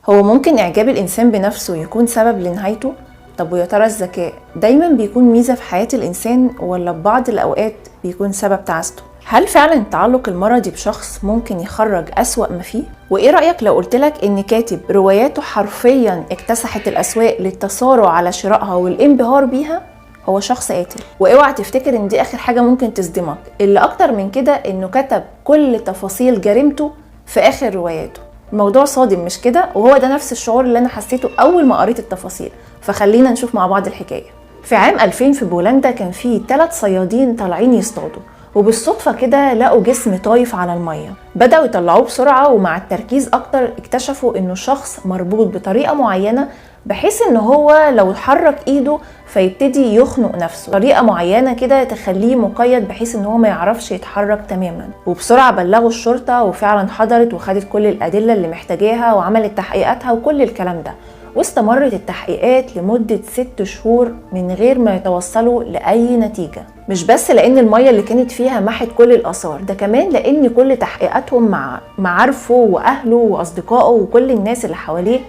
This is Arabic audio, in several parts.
هو ممكن إعجاب الإنسان بنفسه يكون سبب لنهايته؟ طب ويا ترى الذكاء دايما بيكون ميزة في حياة الإنسان ولا ببعض الأوقات بيكون سبب تعاسته؟ هل فعلا التعلق المرضي بشخص ممكن يخرج أسوأ ما فيه؟ وإيه رأيك لو قلتلك إن كاتب رواياته حرفيا اكتسحت الأسواق للتسارع على شرائها والانبهار بيها هو شخص قاتل؟ واوعى تفتكر ان دي آخر حاجة ممكن تصدمك، اللي أكتر من كده إنه كتب كل تفاصيل جريمته في آخر رواياته. الموضوع صادم مش كده؟ وهو ده نفس الشعور اللي أنا حسيته أول ما قريت التفاصيل. فخلينا نشوف مع بعض الحكاية. في عام 2000 في بولندا كان في 3 صيادين طالعين يصطادوا، وبالصدفة كده لقوا جسم طايف على المية. بدأوا يطلعوه بسرعة، ومع التركيز أكتر اكتشفوا إنه شخص مربوط بطريقة معينة بحيث إنه هو لو حرك إيده فيبتدي يخنق نفسه، طريقة معينة كده تخليه مقيد بحيث إنه هو ما يعرفش يتحرك تماما. وبسرعة بلغوا الشرطة، وفعلا حضرت وخدت كل الأدلة اللي محتاجاها وعملت تحقيقاتها وكل الكلام ده. واستمرت التحقيقات لمدة 6 شهور من غير ما يتوصلوا لأي نتيجة. مش بس لأن المية اللي كانت فيها محت كل الآثار، ده كمان لأن كل تحقيقاتهم مع معارفه وأهله وأصدقائه وكل الناس اللي حواليه،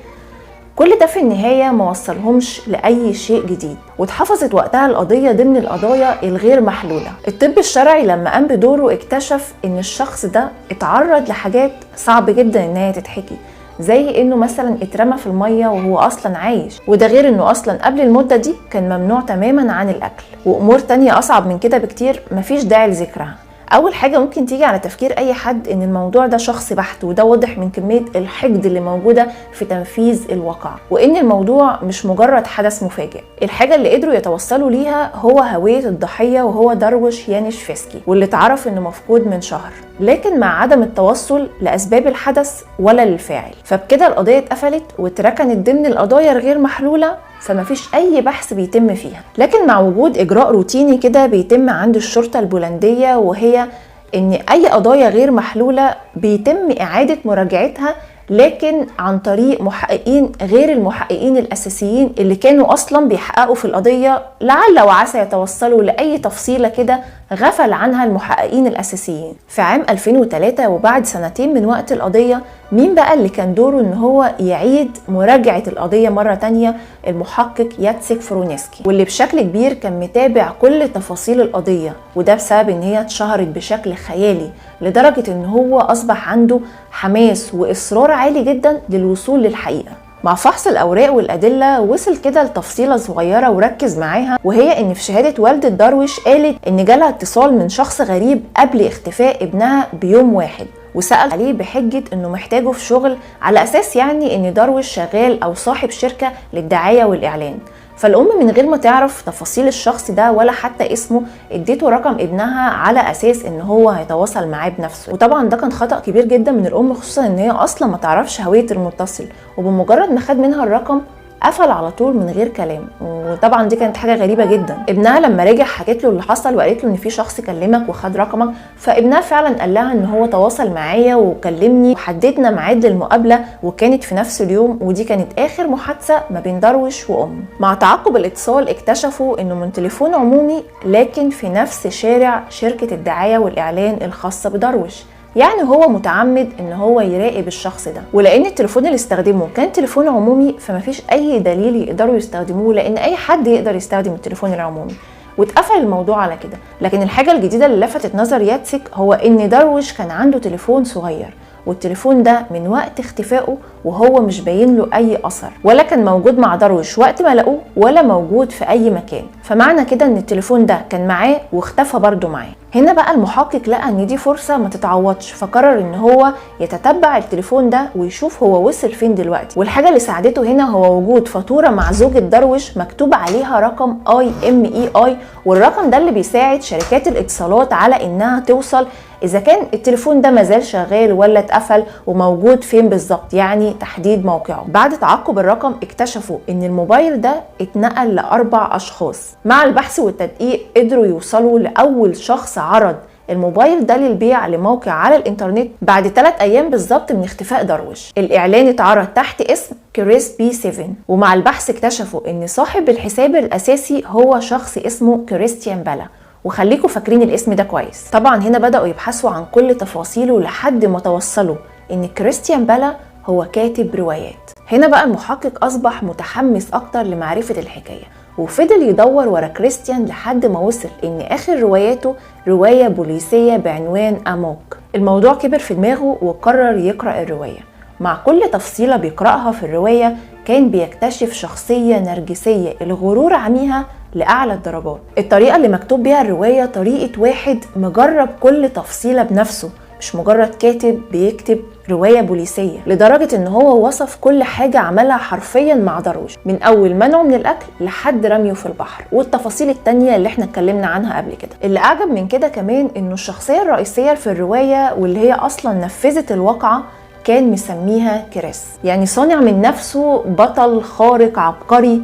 كل ده في النهاية ما وصلهمش لأي شيء جديد. واتحفظت وقتها القضية ضمن القضايا الغير محلولة. الطب الشرعي لما قام بدوره اكتشف إن الشخص ده اتعرض لحاجات صعب جدا إنها تتحكي، زي انه مثلا اترمى في الميه وهو اصلا عايش، وده غير انه اصلا قبل المده دي كان ممنوع تماما عن الاكل، وامور تانية اصعب من كده بكتير مفيش داعي لذكرها. اول حاجه ممكن تيجي على تفكير اي حد ان الموضوع ده شخصي بحت، وده واضح من كميه الحقد اللي موجوده في تنفيذ الواقع، وان الموضوع مش مجرد حدث مفاجئ. الحاجه اللي قدروا يتوصلوا ليها هو هويه الضحيه، وهو داروش يانيشفسكي، واللي اتعرف انه مفقود من شهر، لكن مع عدم التوصل لاسباب الحدث ولا للفاعل. فبكده القضيه اتقفلت واتركنت ضمن القضايا الغير محلوله، فما فيش اي بحث بيتم فيها. لكن مع وجود اجراء روتيني كده بيتم عند الشرطه البولنديه، وهي ان اي قضايا غير محلوله بيتم اعاده مراجعتها، لكن عن طريق محققين غير المحققين الاساسيين اللي كانوا اصلا بيحققوا في القضيه، لعل وعسى يتوصلوا لاي تفصيله كده غفل عنها المحققين الاساسيين. في عام 2003 وبعد 2 سنين من وقت القضيه، مين بقى اللي كان دوره ان هو يعيد مراجعه القضيه مره تانية؟ المحقق ياتسيك فرونسكي، واللي بشكل كبير كان متابع كل تفاصيل القضيه، وده بسبب ان هي اتشهرت بشكل خيالي لدرجه ان هو اصبح عنده حماس واصرار عالي جدا للوصول للحقيقه. مع فحص الأوراق والأدلة وصل كده لتفصيلة صغيرة وركز معاها، وهي إن في شهادة والدة داروش قالت إن جالها اتصال من شخص غريب قبل اختفاء ابنها بيوم واحد، وسأل عليه بحجة إنه محتاجه في شغل، على أساس يعني إن داروش شغال أو صاحب شركة للدعاية والإعلان. فالأم من غير ما تعرف تفاصيل الشخص ده ولا حتى اسمه اديته رقم ابنها على أساس إن هو هيتواصل معاه بنفسه. وطبعا ده كان خطأ كبير جدا من الأم، خصوصا إن هي أصلا ما تعرفش هوية المتصل، وبمجرد ما خد منها الرقم قفل على طول من غير كلام. وطبعا دي كانت حاجه غريبه جدا. ابنها لما رجع حكت له اللي حصل وقالت له ان في شخص كلمك وخد رقمك، فابنها فعلا قال لها ان هو تواصل معايا وكلمني وحددنا ميعاد للمقابله، وكانت في نفس اليوم، ودي كانت اخر محادثه ما بين داروش وامه. مع تعقب الاتصال اكتشفوا انه من تليفون عمومي، لكن في نفس شارع شركه الدعايه والاعلان الخاصه بداروش. يعني هو متعمد ان هو يراقب الشخص ده، ولان التليفون اللي استخدمه كان تليفون عمومي فمفيش اي دليل يقدروا يستخدموه، لان اي حد يقدر يستخدم التليفون العمومي، واتقفل الموضوع على كده. لكن الحاجه الجديده اللي لفتت نظر ياتسيك هو ان داروش كان عنده تليفون صغير، والتليفون ده من وقت اختفائه وهو مش باين له اي اثر، ولا كان موجود مع داروش وقت ما لقوه، ولا موجود في اي مكان. فمعنى كده ان التليفون ده كان معاه واختفى برضه معاه. هنا بقى المحقق لقى ان دي فرصه ما تتعوضش، فقرر ان هو يتتبع التليفون ده ويشوف هو وصل فين دلوقتي. والحاجه اللي ساعدته هنا هو وجود فاتوره مع زوجة داروش مكتوب عليها رقم IMEI، والرقم ده اللي بيساعد شركات الاتصالات على انها توصل اذا كان التليفون ده مازال شغال ولا اتقفل، وموجود فين بالظبط، يعني تحديد موقعه. بعد تعقب الرقم اكتشفوا ان الموبايل ده اتنقل ل4 اشخاص. مع البحث والتدقيق قدروا يوصلوا لاول شخص عرض الموبايل ده للبيع لموقع على الانترنت بعد 3 ايام بالظبط من اختفاء داروش. الاعلان اتعرض تحت اسم كريس بي 7، ومع البحث اكتشفوا ان صاحب الحساب الاساسي هو شخص اسمه كريستيان بالا، وخليكم فاكرين الاسم ده كويس. طبعا هنا بدأوا يبحثوا عن كل تفاصيله لحد ما توصلوا ان كريستيان بالا هو كاتب روايات. هنا بقى المحقق أصبح متحمس أكتر لمعرفة الحكاية، وفضل يدور ورا كريستيان لحد ما وصل إن آخر رواياته رواية بوليسية بعنوان أموك. الموضوع كبر في دماغه وقرر يقرأ الرواية. مع كل تفصيلة بيقرأها في الرواية كان بيكتشف شخصية نرجسية الغرور عميها لأعلى الدرجات. الطريقة اللي مكتوب بيها الرواية طريقة واحد مجرب كل تفصيلة بنفسه، مش مجرد كاتب بيكتب رواية بوليسية، لدرجة ان هو وصف كل حاجة عملها حرفيا مع درويش، من اول منعه من الاكل لحد رميه في البحر والتفاصيل التانية اللي احنا اتكلمنا عنها قبل كده. اللي اعجب من كده كمان انه الشخصية الرئيسية في الرواية واللي هي اصلا نفذت الواقعة كان مسميها كريس، يعني صانع من نفسه بطل خارق عبقري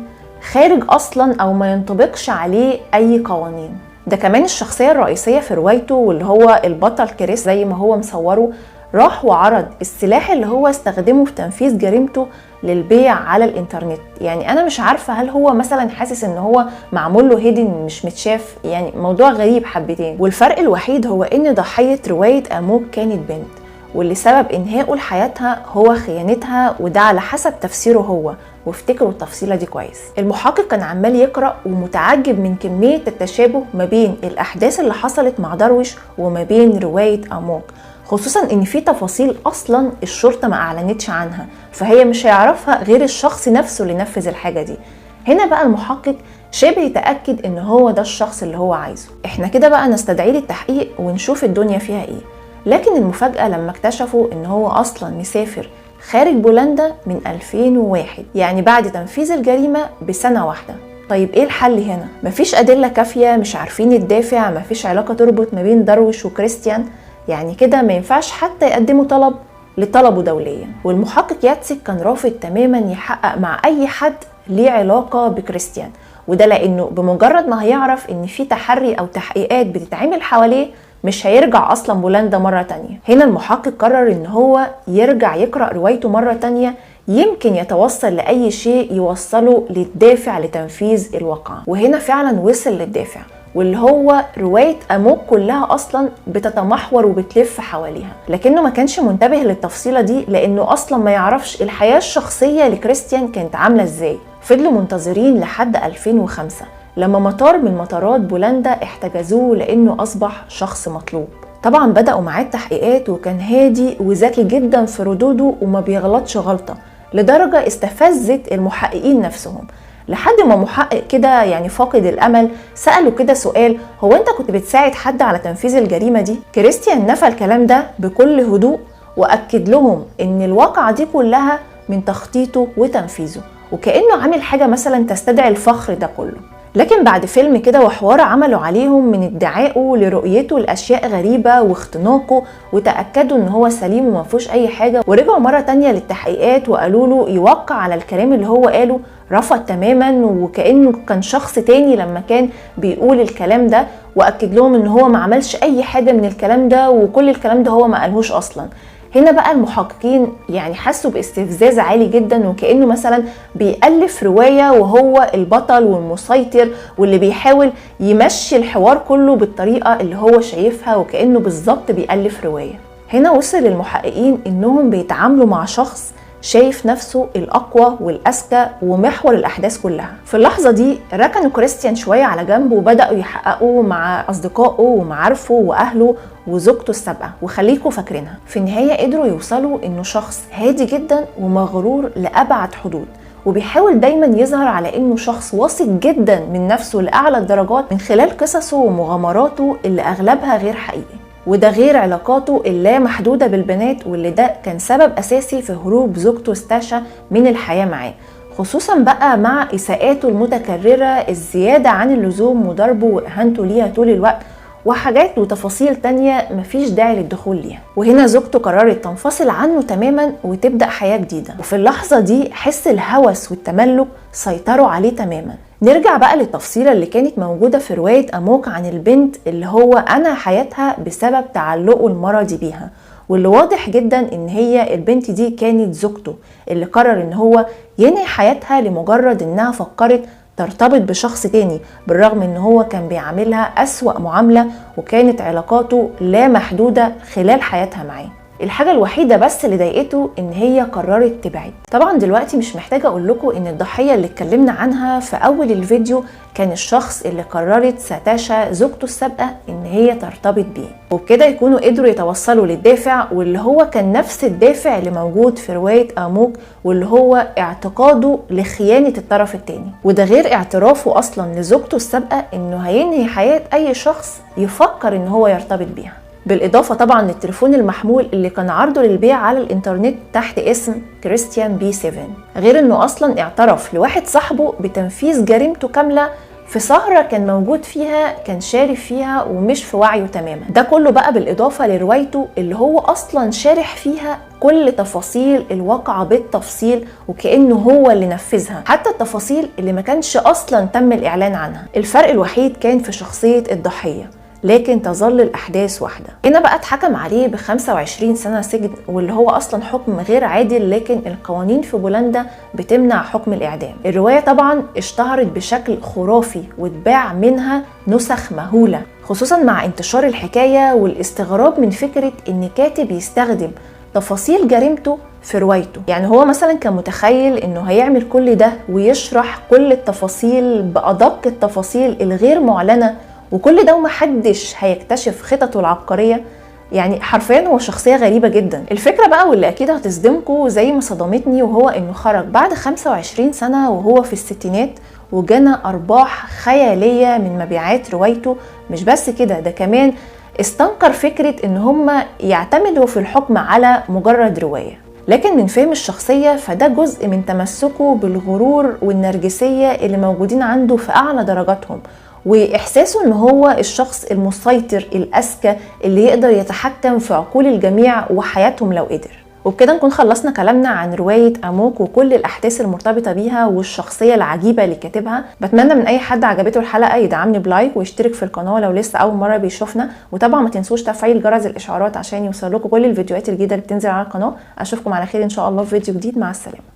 خارج اصلا او ما ينطبقش عليه اي قوانين. ده كمان الشخصية الرئيسية في روايته واللي هو البطل كريس زي ما هو مصوره راح وعرض السلاح اللي هو استخدمه في تنفيذ جريمته للبيع على الانترنت. يعني انا مش عارفة هل هو مثلا حاسس ان هو معمول له هيدن مش متشاف، يعني موضوع غريب حبتين. والفرق الوحيد هو ان ضحية رواية أموك كانت بنت، واللي سبب انهائه لحياتها هو خيانتها، وده على حسب تفسيره هو، وافتكروا التفصيلة دي كويس. المحقق كان عمال يقرأ ومتعجب من كمية التشابه ما بين الأحداث اللي حصلت مع درويش وما بين رواية أموك، خصوصا ان في تفاصيل اصلا الشرطة ما اعلنتش عنها، فهي مش هيعرفها غير الشخص نفسه اللي نفذ الحاجة دي. هنا بقى المحقق شبه يتأكد ان هو ده الشخص اللي هو عايزه. احنا كده بقى نستدعيه للتحقيق ونشوف الدنيا فيها ايه. لكن المفاجأة لما اكتشفوا ان هو اصلا مسافر خارج بولندا من 2001، يعني بعد تنفيذ الجريمة بسنة واحدة. طيب ايه الحل هنا؟ مفيش ادلة كافية، مش عارفين الدافع، مفيش علاقة تربط ما بين درويش وكريستيان، يعني كده ما ينفعش حتى يقدموا طلب لطلبه دوليا. والمحقق ياتسك كان رافض تماما يحقق مع اي حد ليه علاقة بكريستيان، وده لانه بمجرد ما هيعرف ان في تحري او تحقيقات بتتعمل حواليه مش هيرجع اصلا بولندا مرة تانية. هنا المحقق قرر ان هو يرجع يقرأ روايته مرة تانية، يمكن يتوصل لأي شيء يوصله للدافع لتنفيذ الواقعة. وهنا فعلا وصل للدافع، واللي هو رواية أموك كلها أصلا بتتمحور وبتلف حواليها. لكنه ما كانش منتبه للتفصيلة دي لأنه أصلا ما يعرفش الحياة الشخصية لكريستيان كانت عاملة إزاي. فضلوا منتظرين لحد 2005 لما مطار من مطارات بولندا احتجزوه لأنه أصبح شخص مطلوب. طبعا بدأوا معاه التحقيقات وكان هادي وذكي جدا في ردوده وما بيغلطش غلطة، لدرجة استفزت المحققين نفسهم، لحد ما محقق كده يعني فاقد الأمل سأله كده سؤال: هو أنت كنت بتساعد حد على تنفيذ الجريمة دي؟ كريستيان نفى الكلام ده بكل هدوء وأكد لهم إن الواقعة دي كلها من تخطيطه وتنفيذه، وكأنه عامل حاجة مثلا تستدعي الفخر ده كله. لكن بعد فيلم كده وحوار عملوا عليهم من ادعائه لرؤيته لأشياء غريبة واختناقه، وتأكدوا ان هو سليم وما فيهوش اي حاجة، ورجعوا مرة تانية للتحقيقات وقالوا له يوقع على الكلام اللي هو قاله. رفض تماما وكأنه كان شخص تاني لما كان بيقول الكلام ده، وأكد لهم ان هو ما عملش اي حاجة من الكلام ده وكل الكلام ده هو ما قالهوش اصلا. هنا بقى المحققين يعني حسوا باستفزاز عالي جدا، وكأنه مثلا بيألف رواية وهو البطل والمسيطر واللي بيحاول يمشي الحوار كله بالطريقة اللي هو شايفها، وكأنه بالظبط بيألف رواية. هنا وصل المحققين انهم بيتعاملوا مع شخص شايف نفسه الأقوى والأذكى ومحور الأحداث كلها. في اللحظة دي ركنوا كريستيان شوية على جنب وبدأوا يحققوا مع أصدقائه ومعارفه وأهله وزوجته السابقة، وخليكوا فاكرينها. في النهاية قدروا يوصلوا إنه شخص هادي جدا ومغرور لأبعد حدود، وبيحاول دايما يظهر على إنه شخص واثق جدا من نفسه لأعلى الدرجات من خلال قصصه ومغامراته اللي أغلبها غير حقيقي. وده غير علاقاته اللا محدودة بالبنات، واللي ده كان سبب أساسي في هروب زوجته ستاشا من الحياة معاه، خصوصا بقى مع إساءاته المتكررة الزيادة عن اللزوم وضربه وإهانته ليها طول الوقت، وحاجات وتفاصيل تانية مفيش داعي للدخول ليها. وهنا زوجته قررت تنفصل عنه تماما وتبدأ حياة جديدة، وفي اللحظة دي حس الهوس والتملك سيطروا عليه تماما. نرجع بقى للتفصيلة اللي كانت موجودة في رواية أموك عن البنت اللي هو أنهى حياتها بسبب تعلقه المرضي بيها، واللي واضح جدا ان هي البنت دي كانت زوجته اللي قرر ان هو ينهي حياتها لمجرد انها فكرت ترتبط بشخص تاني، بالرغم ان هو كان بيعاملها أسوأ معاملة وكانت علاقاته لا محدودة خلال حياتها معاه. الحاجة الوحيدة بس اللي ضايقته ان هي قررت تبعد. طبعا دلوقتي مش محتاجة اقول لكم ان الضحية اللي اتكلمنا عنها في اول الفيديو كان الشخص اللي قررت ساتاشا زوجته السابقة ان هي ترتبط بيه، وبكده يكونوا قدروا يتوصلوا للدافع، واللي هو كان نفس الدافع اللي موجود في رواية اموك، واللي هو اعتقاده لخيانة الطرف التاني، وده غير اعترافه اصلا لزوجته السابقة انه هينهي حياة اي شخص يفكر ان هو يرتبط بيها. بالاضافه طبعا للتليفون المحمول اللي كان عرضه للبيع على الانترنت تحت اسم كريستيان بي 7، غير انه اصلا اعترف لواحد صاحبه بتنفيذ جريمته كامله في سهره كان موجود فيها، كان شارف فيها ومش في وعيه تماما. ده كله بقى بالاضافه لروايته اللي هو اصلا شارح فيها كل تفاصيل الواقعه بالتفصيل، وكانه هو اللي نفذها، حتى التفاصيل اللي ما كانش اصلا تم الاعلان عنها. الفرق الوحيد كان في شخصيه الضحيه، لكن تظل الأحداث واحدة. هنا بقى اتحكم عليه ب 25 سنة سجن، واللي هو أصلا حكم غير عادل، لكن القوانين في بولندا بتمنع حكم الإعدام. الرواية طبعا اشتهرت بشكل خرافي واتباع منها نسخ مهولة، خصوصا مع انتشار الحكاية والاستغراب من فكرة إن كاتب يستخدم تفاصيل جريمته في روايته. يعني هو مثلا كان متخيل انه هيعمل كل ده ويشرح كل التفاصيل بأدق التفاصيل الغير معلنة، وكل ده ومحدش هيكتشف خططه العبقرية. يعني حرفيا هو شخصية غريبة جدا. الفكرة بقى واللي اكيد هتصدمكم زي ما صدمتني، وهو انه خرج بعد 25 سنة وهو في الستينات وجنى ارباح خيالية من مبيعات روايته. مش بس كده، ده كمان استنكر فكرة ان هم يعتمدوا في الحكم على مجرد رواية. لكن من فهم الشخصية فده جزء من تمسكه بالغرور والنرجسية اللي موجودين عنده في اعلى درجاتهم، واحساسه ان هو الشخص المسيطر الاذكى اللي يقدر يتحكم في عقول الجميع وحياتهم لو قدر. وبكده نكون خلصنا كلامنا عن رواية اموك وكل الاحداث المرتبطة بيها والشخصية العجيبة اللي كاتبها. بتمنى من اي حد عجبته الحلقة يدعمني بلايك ويشترك في القناة لو لسه اول مرة بيشوفنا، وطبعا ما تنسوش تفعيل جرس الاشعارات عشان يوصلكوا كل الفيديوهات الجديدة اللي بتنزل على القناة. اشوفكم على خير ان شاء الله في فيديو جديد. مع السلامة.